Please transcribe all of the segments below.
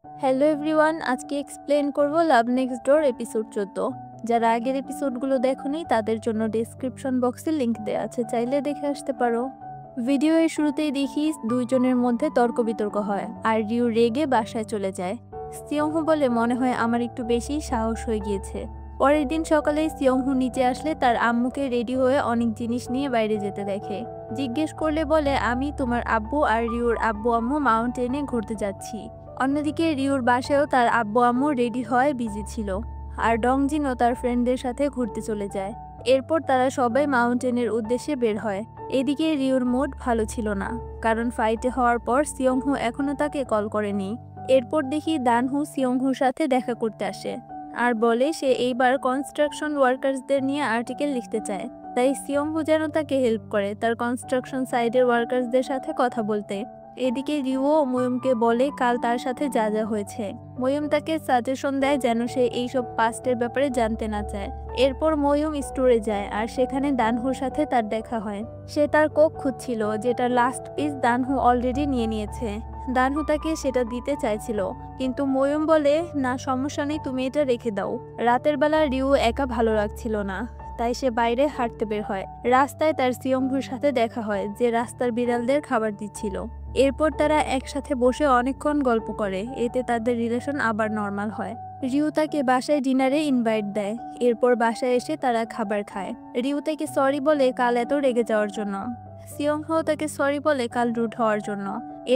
Hello everyone, আজকে explain করব লাভ next ডোর episode 14। যারা আগের এপিসোডগুলো দেখোনি তাদের জন্য ডেসক্রিপশন বক্সে লিংক দেওয়া আছে, চাইলে দেখে আসতে পারো। ভিডিও এর শুরুতেই দেখি দুইজনের মধ্যে তর্ক বিতর্ক হয় আর রিউ রেগে বাসায় চলে যায়। সিয়ংহু বলে মনে হয় আমার একটু বেশি সাহস হয়ে গিয়েছে। পরের দিন সকালে সিয়ংহু নিচে আসলে তার আম্মুকে রেডি হয়ে অনেক জিনিস নিয়ে বাইরে যেতে দেখে। জিজ্ঞেস করলে বলে আমি তোমার আব্বু আর রিউর আব্বু আম্মু মাউন্টেনে ঘুরতে যাচ্ছি। অন্যদিকে রিউর বাসায়ও তার আব্বু আম্মু রেডি হয়ে বিজি ছিল, আর ডংজিনও তার ফ্রেন্ডদের সাথে ঘুরতে চলে যায়। এরপর তারা সবাই মাউন্টেনের উদ্দেশ্যে বের হয়। এদিকে রিউর মুড ভালো ছিল না, কারণ ফাইটে হওয়ার পর সিয়ংহু এখনো তাকে কল করেনি। এরপর দেখি দানহু সিয়ংহুর সাথে দেখা করতে আসে আর বলে সে এইবার কনস্ট্রাকশন ওয়ার্কার্সদের নিয়ে আর্টিকেল লিখতে চায়, তাই সিয়ংহু যেন তাকে হেল্প করে তার কনস্ট্রাকশন সাইটের ওয়ার্কার্সদের সাথে কথা বলতে। এদিকে রিউও ময়ূমকে বলে কাল তার সাথে যা যা হয়েছে। ময়ূম তাকে সাজেশন দেয় যেন সে এইসব পাস্টের ব্যাপারে জানতে না চায়। এরপর ময়ূম স্টোরে যায় আর সেখানে দানহুর সাথে তার দেখা হয়। সে তার কোক খুঁজছিল, যেটা লাস্ট পিস দানহু অলরেডি নিয়ে নিয়েছে। দানহু তাকে সেটা দিতে চাইছিল, কিন্তু ময়ূম বলে না, সমস্যা নেই, তুমি এটা রেখে দাও। রাতের বেলা রিউ একা ভালো লাগছিল না, তাই সে বাইরে হাঁটতে বের হয়। রাস্তায় তার সিয়ংহুর সাথে দেখা হয়, যে রাস্তার বিড়ালদের খাবার দিচ্ছিল। এরপর তারা একসাথে বসে অনেকক্ষণ গল্প করে, এতে তাদের রিলেশন আবার নর্মাল হয়। রিউ তাকে বাসায় ডিনারে ইনভাইট দেয়। এরপর বাসায় এসে তারা খাবার খায়। রিউ তাকে সরি বলে কাল এত রেগে যাওয়ার জন্য। সিয়ংহো তাকে সরি বলে কাল রুড হওয়ার জন্য।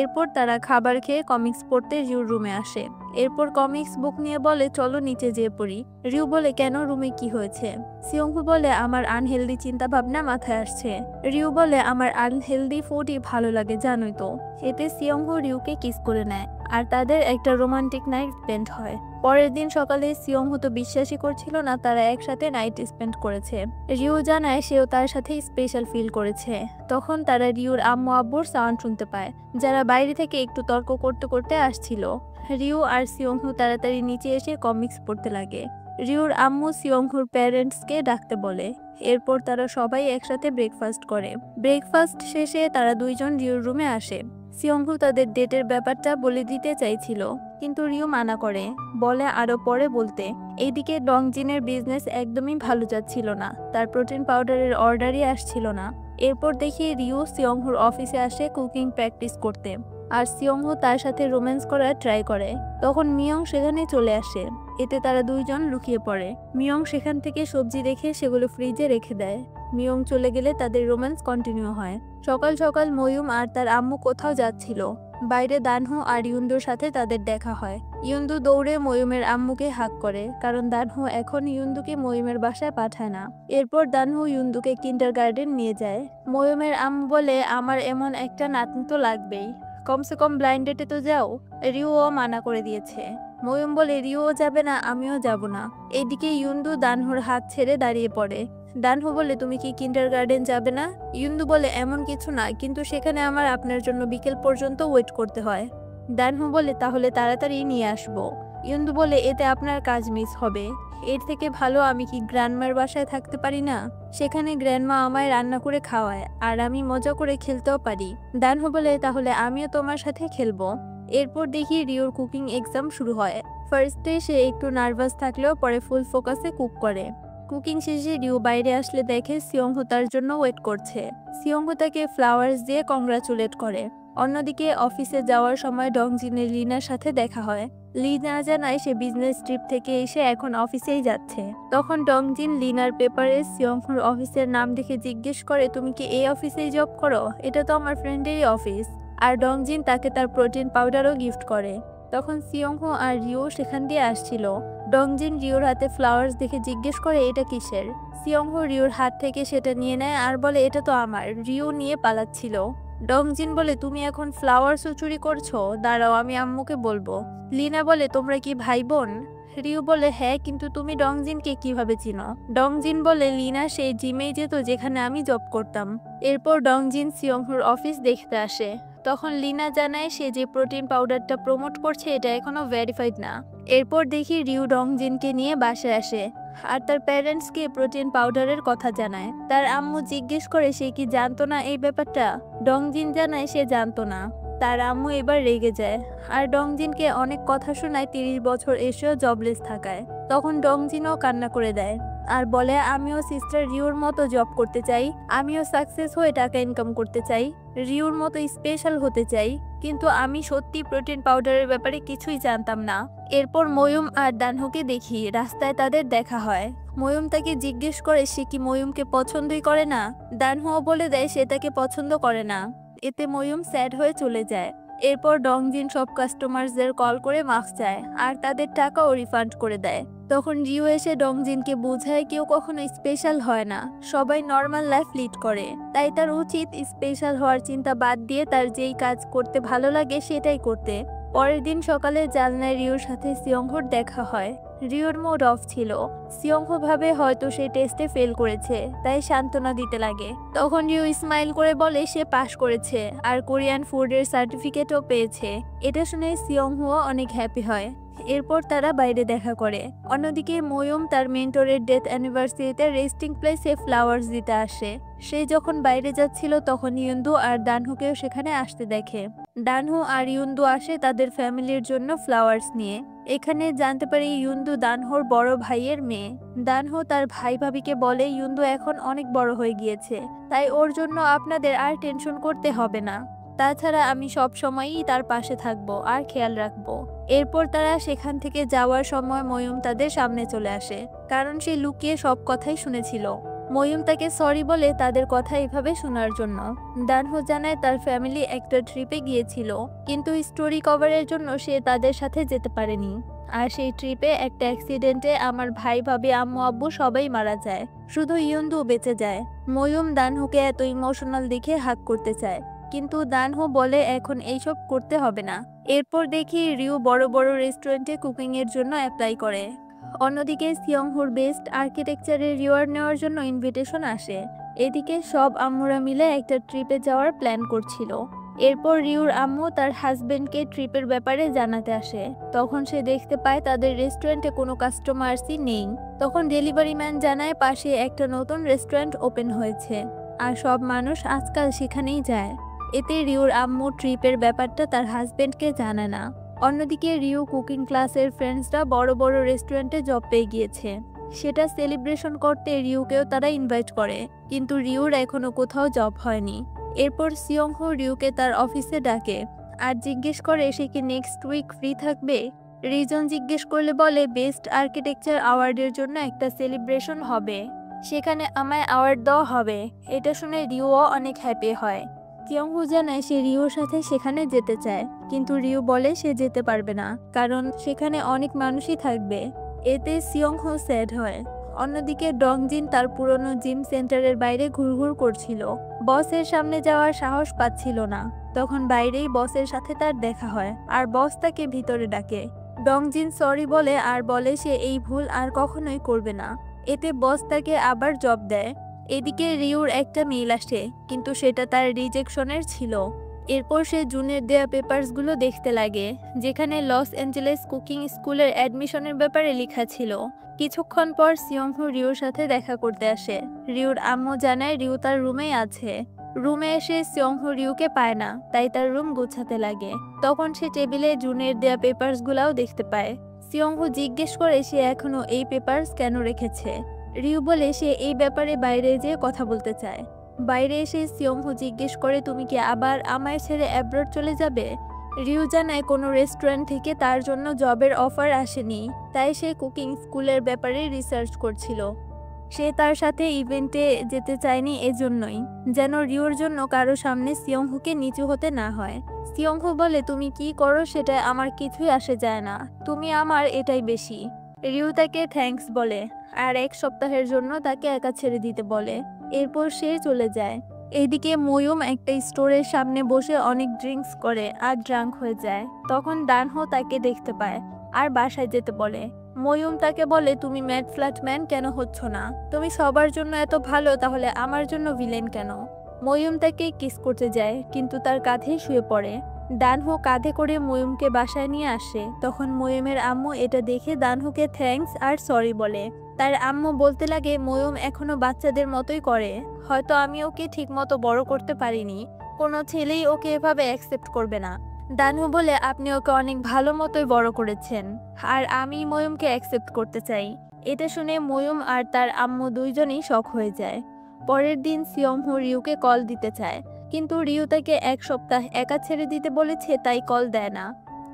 এরপর তারা খাবার খেয়ে কমিক্স পড়তে রিউর রুমে আসে। এরপর কমিক্স বুক নিয়ে বলে চলো নিচে যেয়ে পড়ি। রিউ বলে কেন, রুমে কি হয়েছে? সিয়ংহু বলে আমার আনহেলদি চিন্তা ভাবনা মাথায় আসছে। রিউ বলে আমার আনহেলদি ফুডই ভালো লাগে জানোই তো। এতে সিয়ংহু রিউকে কিস করে নেয় আর তাদের একটা রোমান্টিক নাইট স্পেন্ড হয়। পরের দিন সকালে সিয়ংহু তো বিশ্বাসই করছিল না তারা একসাথে নাইট স্পেন্ড করেছে। রিউ জানায় সেও তার সাথে স্পেশাল ফিল করেছে। তখন তারা রিউর আম্মু আব্বুর সাউন্ড শুনতে পায়, যারা বাইরে থেকে একটু তর্ক করতে করতে আসছিল। রিউ আর সিয়ংহু তাড়াতাড়ি নিচে এসে কমিক্স পড়তে লাগে। রিউর আম্মু সিয়ংহুর প্যারেন্টসকে ডাকতে বলে। এরপর তারা সবাই একসাথে ব্রেকফাস্ট করে। ব্রেকফাস্ট শেষে তারা দুইজন রিউর রুমে আসে। সিয়ংহু তাদের ডেটের ব্যাপারটা বলে দিতে চাইছিল, কিন্তু রিউ মানা করে, বলে আরো পরে বলতে। এইদিকে ডংজিনের বিজনেস একদমই ভালো যাচ্ছিল না, তার প্রোটিন পাউডারের অর্ডারই আসছিল না। এরপর দেখি রিউ সিয়ংহুর অফিসে আসে কুকিং প্র্যাকটিস করতে, আর সিয়ংহু তার সাথে রোম্যান্স করার ট্রাই করে। তখন মিয়ং সেখানে চলে আসে, এতে তারা দুইজন লুকিয়ে পড়ে। মিয়ং সেখান থেকে সবজি রেখে সেগুলো ফ্রিজে রেখে দেয়। মিয়ং চলে গেলে তাদের রোম্যান্স কন্টিনিউ হয়। সকাল সকাল ময়ূম আর তার আম্মু কোথাও যাচ্ছিল। বাইরে দানহু আর ইউন্দুর সাথে তাদের দেখা হয়। ইউন্দু দৌড়ে ময়ূমের আম্মুকে হাক করে, কারণ দানহু এখন ইউন্দুকে ময়ূমের বাসায় পাঠায় না। এরপর দানহু ইউন্দুকে কিন্ডারগার্টেন নিয়ে যায়। ময়ূমের আম্মু বলে আমার এমন একটা নাতনি তো লাগবেই, কমসে কম ব্লাইন্ড ডেটে তো যাও। রিউও মানা করে দিয়েছে। ময়ূম বলে রিউও যাবে না, আমিও যাব না। এদিকে ইউন্দু দানহুর হাত ছেড়ে দাঁড়িয়ে পড়ে। দানহু বলে তুমি কি কিন্ডারগার্টেন যাবে না? ইউন্দু বলে এমন কিছু না, কিন্তু সেখানে আমার আপনার জন্য বিকেল পর্যন্ত ওয়েট করতে হয়। দানহু বলে তাহলে তাড়াতাড়ি নিয়ে আসবো। ইউন্দু বলে এতে আপনার কাজ মিস হবে। এর থেকে ভালো আমি কি গ্র্যান্ডমার বাসায় থাকতে পারি না? সেখানে গ্র্যান্ডমা আমায় রান্না করে খাওয়ায় আর আমি মজা করে খেলতেও পারি। দানহু বলে তাহলে আমিও তোমার সাথে খেলবো। এরপর দেখি রিওর কুকিং এক্সাম শুরু হয়। ফার্স্টে সে একটু নার্ভাস থাকলেও পরে ফুল ফোকাসে কুক করে। কুকিং শেষে রিউ বাইরে আসলে দেখে সিয়ংহু তার জন্য ওয়েট করছে। সিয়ংহু তাকে ফ্লাওয়ার্স দিয়ে কংগ্রাচুলেট করে। অন্যদিকে অফিসে যাওয়ার সময় ডংজিনের লিনার সাথে দেখা হয়। লিনা জানায় সে বিজনেস ট্রিপ থেকে এসে এখন অফিসেই যাচ্ছে। তখন ডংজিন লিনার পেপারে সিয়ংহুর অফিসের নাম দেখে জিজ্ঞেস করে তুমি কি এই অফিসেই জব করো? এটা তো আমার ফ্রেন্ডেরই অফিস। আর ডংজিন তাকে তার প্রোটিন পাউডারও গিফট করে। তখন সিয়ংহু আর রিও সেখান দিয়ে আসছিল। ডংজিন রিওর হাতে ফ্লাওয়ার্স দেখে জিজ্ঞেস করে এটা কিসের। সিয়ংহু রিওর হাত থেকে সেটা নিয়ে নেয় আর বলে এটা তো আমার। রিও নিয়ে পালাচ্ছিল। ডংজিন বলে তুমি এখন ফ্লাওয়ার্সও চুরি করছো, দাঁড়াও আমি আম্মুকে বলবো। লিনা বলে তোমরা কি ভাই বোন? রিও বলে হ্যাঁ, কিন্তু তুমি ডংজিনকে কিভাবে চিনো? ডংজিন বলে লিনা সেই জিমেই যেত যেখানে আমি জব করতাম। এরপর ডংজিন সিয়ংহুর অফিস দেখতে আসে। তখন লিনা জানায় সে যে প্রোটিন পাউডারটা প্রমোট করছে এটা এখনো ভেরিফাইড না। এরপর দেখি রিউ ডংজিনকে নিয়ে বাসায় আসে আর তার প্যারেন্টসকে প্রোটিন পাউডারের কথা জানায়। তার আম্মু জিজ্ঞেস করে সে কি জানতো না এই ব্যাপারটা। ডংজিন জানায় সে জানতো না। তার আম্মু এবার রেগে যায় আর ডংজিনকে অনেক কথা শোনায় 30 বছর এসেও জবলেস থাকায়। তখন ডংজিনও কান্না করে দেয় আর বলে আমিও সিস্টার রিউর মতো জব করতে চাই, আমিও সাকসেস হয়ে টাকা ইনকাম করতে চাই, রিউর মতো স্পেশাল হতে চাই, কিন্তু আমি সত্যি প্রোটিন পাউডারের ব্যাপারে কিছুই জানতাম না। এরপর ময়ূম আর ডানহুকে দেখি রাস্তায় তাদের দেখা হয়। ময়ূম তাকে জিজ্ঞেস করে সে কি ময়ূমকে পছন্দই করে না। ডানহুও বলে দেয় সে তাকে পছন্দ করে না। এতে ময়ূম স্যাড হয়ে চলে যায়। এরপর ডংজিন সব কাস্টমারদের কল করে মাফ চায় আর তাদের টাকাও রিফান্ড করে দেয়। তখন রিউ এসে ডংজিনকে বোঝায় কেউ কখনো স্পেশাল হয় না, সবাই নর্মাল লাইফ লিড করে, তাই তার উচিত স্পেশাল হওয়ার চিন্তা বাদ দিয়ে তার যেই কাজ করতে ভালো লাগে সেটাই করতে। পরের দিন সকালে জানলায় রিউর সাথে সিয়ংহোর দেখা হয়। রিউর মুড অফ ছিল। সিয়ংহো ভাবে হয়তো সে টেস্টে ফেল করেছে, তাই সান্ত্বনা দিতে লাগে। তখন রিউ স্মাইল করে বলে সে পাশ করেছে আর কোরিয়ান ফুডের সার্টিফিকেটও পেয়েছে। এটা শুনে সিয়ংহো অনেক হ্যাপি হয়। এরপর তারা বাইরে দেখা করে। অন্যদিকে ময়ূম তার মেন্টরের ডেথ অ্যানিভার্সারিতে রেস্টিং প্লেসে ফ্লাওয়ার্স দিতে আসে। সে যখন বাইরে যাচ্ছিল তখন ইউন্দু আর ডানহুকেও সেখানে আসতে দেখে। ডানহু আর ইউন্দু আসে তাদের ফ্যামিলির জন্য ফ্লাওয়ার্স নিয়ে। এখানে জানতে পারি ইউন্দু ডানহুর বড় ভাইয়ের মেয়ে। ডানহু তার ভাই ভাবিকে বলে ইউন্দু এখন অনেক বড় হয়ে গিয়েছে, তাই ওর জন্য আপনাদের আর টেনশন করতে হবে না। তাছাড়া আমি সব সময়ই তার পাশে থাকবো আর খেয়াল রাখবো। এরপর তারা সেখান থেকে যাওয়ার সময় ময়ূম তাদের সামনে চলে আসে, কারণ সে লুকিয়ে সব কথাই শুনেছিল। ময়ূম তাকে সরি বলে তাদের কথা এভাবে শোনার জন্য। ডানহু জানায় তার ফ্যামিলি একটা ট্রিপে গিয়েছিল, কিন্তু স্টোরি কভারের জন্য সে তাদের সাথে যেতে পারেনি। আর সেই ট্রিপে একটা অ্যাক্সিডেন্টে আমার ভাই ভাবি আম্মু আব্বু সবাই মারা যায়, শুধু ইউন্দু বেঁচে যায়। ময়ূম ডানহুকে এত ইমোশনাল দেখে হাগ করতে চায়, কিন্তু ডানহু বলে এখন এইসব করতে হবে না। এরপর দেখি রিউ বড় বড় রেস্টুরেন্টে কুকিং এর জন্য অ্যাপ্লাই করে। অন্যদিকে সিয়ংহুর বেস্ট আর্কিটেকচারের রিওয়ার্ড নেওয়ার জন্য ইনভিটেশন আসে। এদিকে সব আম্মুরা মিলে একটা ট্রিপে যাওয়ার প্ল্যান করছিল। এরপর রিউর আম্মু তার হাজবেন্ডকে ট্রিপের ব্যাপারে জানাতে আসে। তখন সে দেখতে পায় তাদের রেস্টুরেন্টে কোনো কাস্টমার্সই নেই। তখন ডেলিভারি ম্যান জানায় পাশে একটা নতুন রেস্টুরেন্ট ওপেন হয়েছে আর সব মানুষ আজকাল সেখানেই যায়। এতে রিউর আম্মু ট্রিপের ব্যাপারটা তার হাজবেন্ডকে জানায় না। অন্যদিকে রিউ কুকিং ক্লাসের ফ্রেন্ডসরা বড় বড় রেস্টুরেন্টে জব পেয়ে গিয়েছে। সেটা সেলিব্রেশন করতে রিউকেও তারা ইনভাইট করে, কিন্তু রিউর এখনো কোথাও জব হয়নি। এরপর সিয়ংহো রিউকে তার অফিসে ডাকে আর জিজ্ঞেস করে সে কি নেক্সট উইক ফ্রি থাকবে। রিজন জিজ্ঞেস করলে বলে বেস্ট আর্কিটেকচার অ্যাওয়ার্ডের জন্য একটা সেলিব্রেশন হবে, সেখানে আমায় অ্যাওয়ার্ড দেওয়া হবে। এটা শুনে রিউও অনেক হ্যাপি হয়। সিয়ংহো জানায় সে রিউর সাথে সেখানে যেতে চায়, কিন্তু রিউ বলে সে যেতে পারবে না, কারণ সেখানে অনেক মানুষই থাকবে। এতে সিয়ংহো স্যাড হয়। অন্যদিকে ডংজিন তার পুরনো জিম সেন্টারের বাইরে ঘুরঘুর করছিল, বসের সামনে যাওয়ার সাহস পাচ্ছিল না। তখন বাইরেই বসের সাথে তার দেখা হয় আর বস তাকে ভিতরে ডাকে। ডংজিন সরি বলে আর বলে সে এই ভুল আর কখনোই করবে না। এতে বস তাকে আবার জব দেয়। এদিকে রিউর একটা মেইল আসে, কিন্তু সেটা তার রিজেকশনের ছিল। এরপর সে জুনের দেয়া পেপারসগুলো দেখতে লাগে, যেখানে লস অ্যাঞ্জেলেস কুকিং স্কুলের অ্যাডমিশনের ব্যাপারে লেখা ছিল। কিছুক্ষণ পর সিয়ংহো রিউর সাথে দেখা করতে আসে। রিউর আম্মু জানায় রিউ তার রুমেই আছে। রুমে এসে সিয়ংহো রিউকে পায় না, তাই তার রুম গুছাতে লাগে। তখন সে টেবিলে জুনের দেয়া পেপারসগুলোও দেখতে পায়। সিয়ংহো জিজ্ঞেস করে সে এখনো এই পেপারস কেন রেখেছে। রিউ বলে সে এই ব্যাপারে বাইরে যেয়ে কথা বলতে চায়। বাইরে এসে সিয়ংহো জিজ্ঞেস করে তুমি কি আবার আমায় ছেড়ে অ্যাব্রড চলে যাবে। রিউ জানায় কোনো রেস্টুরেন্ট থেকে তার জন্য জবের অফার আসেনি, তাই সে কুকিং স্কুলের ব্যাপারে রিসার্চ করছিল। সে তার সাথে ইভেন্টে যেতে চায়নি এজন্যই, যেন রিউর জন্য কারো সামনে সিয়ংহোকে নিচু হতে না হয়। সিয়ংহো বলে তুমি কি করো সেটা আমার কিছুই আসে যায় না, তুমি আমার এটাই বেশি। রিউ তাকে থ্যাঙ্কস বলে আর 1 সপ্তাহের জন্য তাকে একা ছেড়ে দিতে বলে। এরপর সে চলে যায়। এদিকে ময়ূম একটা স্টোরের সামনে বসে অনেক ড্রিঙ্কস করে আর ড্রাঙ্ক হয়ে যায়। তখন ডানহো তাকে দেখতে পায় আর বাসায় যেতে বলে। ময়ূম তাকে বলে তুমি ম্যাড ফ্ল্যাটম্যান কেন হচ্ছ না, তুমি সবার জন্য এত ভালো, তাহলে আমার জন্য ভিলেন কেন। ময়ূম তাকে কিস করতে যায়, কিন্তু তার কাঁধেই শুয়ে পড়ে। ডানহো কাঁধে করে ময়ূমকে বাসায় নিয়ে আসে। তখন ময়ূমের আম্মু এটা দেখে ডানহুকে থ্যাঙ্কস আর সরি বলে। তার আম্মু বলতে লাগে ময়ূম এখনো বাচ্চাদের মতোই করে, হয়তো আমি ওকে ঠিক মতো বড় করতে পারিনি, কোনো ছেলেই ওকে এভাবে অ্যাকসেপ্ট করবে না। দানু বলে, আপনি ওকে অনেক ভালো মতোই বড় করেছেন, আর আমি ময়ূমকে অ্যাকসেপ্ট করতে চাই। এটা শুনে ময়ূম আর তার আম্মু দুইজনই শক হয়ে যায়। পরের দিন সিয়ংহো রিউকে কল দিতে চায়, কিন্তু রিউ তাকে 1 সপ্তাহ একা ছেড়ে দিতে বলেছে, তাই কল দেয় না।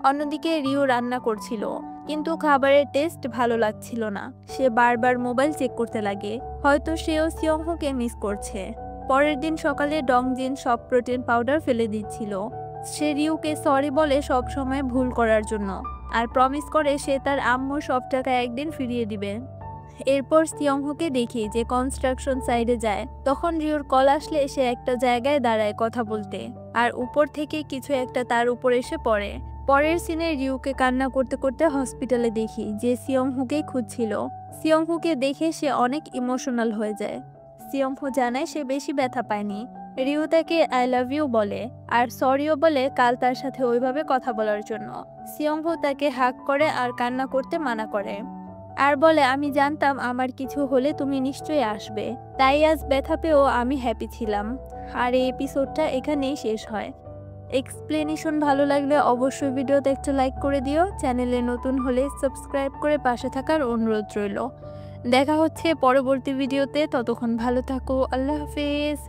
অন্যদিকে রিউ রান্না করছিল, কিন্তু খাবারের টেস্ট ভালো লাগছিল না। সে বারবার মোবাইল চেক করতে লাগে, হয়তো সেও সিয়ংহোকে মিস করছে। পরের দিন সকালে ডংজিন সব প্রোটিন পাউডার ফেলে দিচ্ছিল। সে রিউকে সরি বলে সব সময় ভুল করার জন্য, আর প্রমিস করে সে তার আম্মুর সব টাকা একদিন ফিরিয়ে দিবে। এরপর সিয়ংহোকে দেখি যে কনস্ট্রাকশন সাইডে যায়। তখন রিউর কল আসলে সে একটা জায়গায় দাঁড়ায় কথা বলতে, আর উপর থেকে কিছু একটা তার উপর এসে পড়ে। পরের সিনে রিউকে কান্না করতে করতে হসপিটালে দেখি যে সিয়ংহোকে খুঁজছিল। সিয়ংহোকে দেখে সে অনেক ইমোশনাল হয়ে যায়। সিয়ংহো জানায় সে বেশি ব্যথা পায়নি। রিউ তাকে আই লাভ ইউ বলে, আর সরিও বলে কাল তার সাথে ওইভাবে কথা বলার জন্য। সিয়ংহো তাকে হাগ করে আর কান্না করতে মানা করে, আর বলে, আমি জানতাম আমার কিছু হলে তুমি নিশ্চয়ই আসবে, তাই আজ ব্যথা পেয়েও আমি হ্যাপি ছিলাম। আর এই এপিসোডটা এখানেই শেষ হয়। এক্সপ্লেনেশন ভালো লাগলে অবশ্যই ভিডিওতে একটা লাইক করে দিও। চ্যানেলে নতুন হলে সাবস্ক্রাইব করে পাশে থাকার অনুরোধ রইল। দেখা হচ্ছে পরবর্তী ভিডিওতে, ততক্ষণ ভালো থাকো। আল্লাহ হাফেজ।